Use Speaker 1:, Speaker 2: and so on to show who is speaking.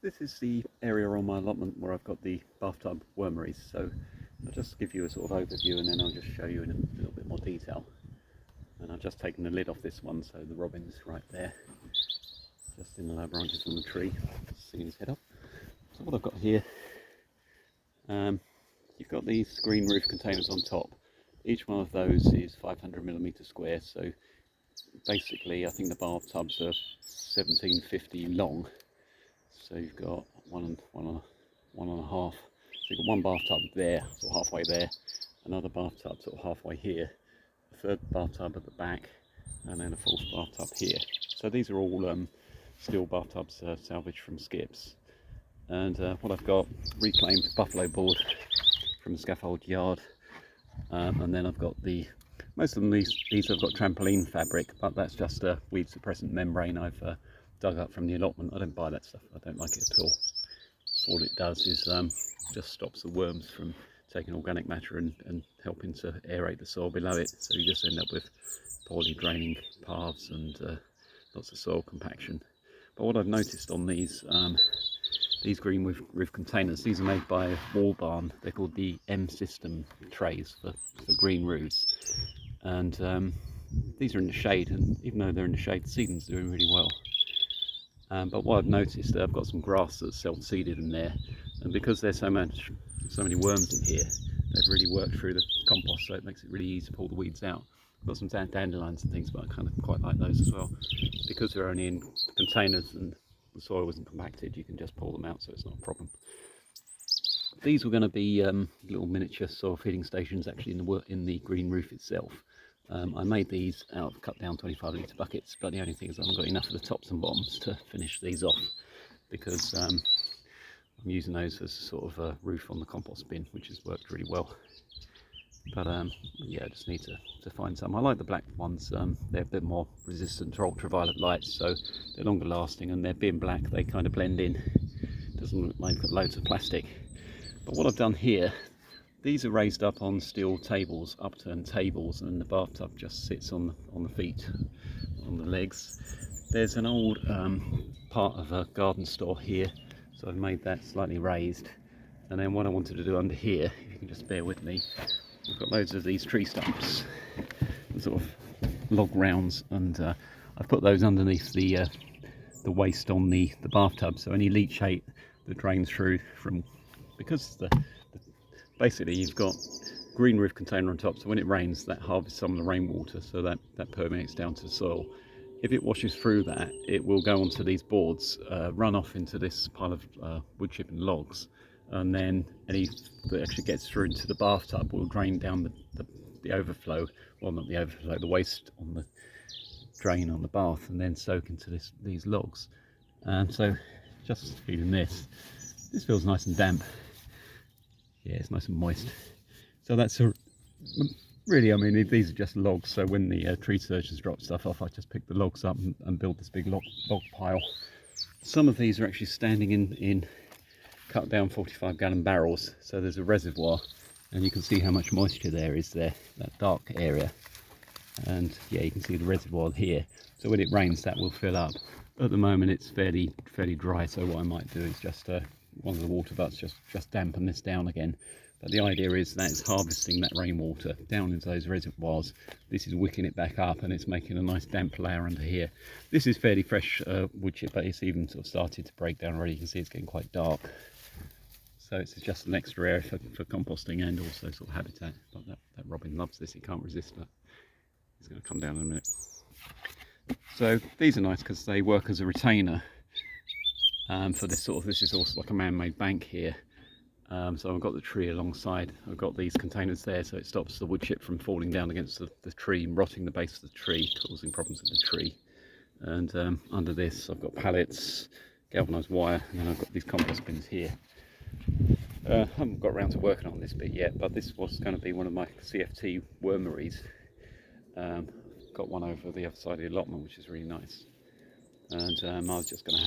Speaker 1: this is the area on my allotment where I've got the bathtub wormeries. So I'll just give you a sort of overview and then I'll just show you in a little bit more detail. And I've just taken the lid off this one, so the robin's right there, just in the lower branches on the tree, sticking his head up. So what I've got here, you've got these green roof containers on top. Each one of those is 500mm square, so basically I think the bathtubs are 1750 long. So you've got one and a half. So you've got one bathtub there, sort of halfway there, another bathtub sort of halfway here, a third bathtub at the back, and then a fourth bathtub here. So these are all steel bathtubs salvaged from skips. And what I've got, reclaimed buffalo board from the scaffold yard, and then I've got most of them, these have got trampoline fabric, but that's just a weed suppressant membrane I've dug up from the allotment. I don't buy that stuff, I don't like it at all. All it does is just stops the worms from taking organic matter and helping to aerate the soil below it, so you just end up with poorly draining paths and lots of soil compaction. But what I've noticed on these green roof containers, these are made by Wall Barn. They're called the M system trays for green roofs, and these are in the shade, and even though they're in the shade, the seeding's doing really well. But what I've noticed, I've got some grass that's self-seeded in there, and because there's so many worms in here, they've really worked through the compost, so it makes it really easy to pull the weeds out. I've got some dandelions and things, but I kind of quite like those as well. Because they're only in containers and the soil isn't compacted, you can just pull them out, so it's not a problem. These were going to be little miniature soil feeding stations actually in the green roof itself. I made these out of cut down 25-litre buckets, but the only thing is I haven't got enough of the tops and bottoms to finish these off, because I'm using those as sort of a roof on the compost bin, which has worked really well. But yeah, I just need to find some. I like the black ones, they're a bit more resistant to ultraviolet light, so they're longer lasting, and they're being black, they kind of blend in. Doesn't look like they've got loads of plastic. But what I've done here, these are raised up on steel tables, upturned tables, and the bathtub just sits on the feet, on the legs. There's an old part of a garden store here, so I've made that slightly raised. And then what I wanted to do under here, if you can just bear with me, I've got loads of these tree stumps and sort of log rounds, and I've put those underneath the waste on the bathtub, so any leachate that drains through from, because basically you've got green roof container on top, so when it rains that harvests some of the rainwater, so that permeates down to the soil. If it washes through that, it will go onto these boards, run off into this pile of wood chip and logs, and then any that actually gets through into the bathtub will drain down the overflow, well not the overflow, the waste on the drain on the bath, and then soak into these logs. So just feeling this feels nice and damp. Yeah, it's nice and moist. So that's really, I mean, these are just logs, so when the tree surgeons drop stuff off, I just pick the logs up and build this big log pile. Some of these are actually standing in cut down 45-gallon barrels, so there's a reservoir, and you can see how much moisture there is there, that dark area. And yeah, you can see the reservoir here, so when it rains that will fill up. At the moment it's fairly dry, so what I might do is just one of the water butts just dampen this down again. But the idea is that it's harvesting that rainwater down into those reservoirs. This is wicking it back up, and it's making a nice damp layer under here. This is fairly fresh wood chip, but it's even sort of started to break down already. You can see it's getting quite dark. So it's just an extra area for composting and also sort of habitat. But that robin loves this, he can't resist that. He's going to come down in a minute. So these are nice because they work as a retainer for this sort of, this is also like a man-made bank here. So I've got the tree alongside, I've got these containers there, so it stops the wood chip from falling down against the tree and rotting the base of the tree, causing problems with the tree. And under this I've got pallets, galvanised wire, and then I've got these compost bins here. I haven't got around to working on this bit yet, but this was going to be one of my CFT wormeries. Got one over the other side of the allotment, which is really nice. And I was just going to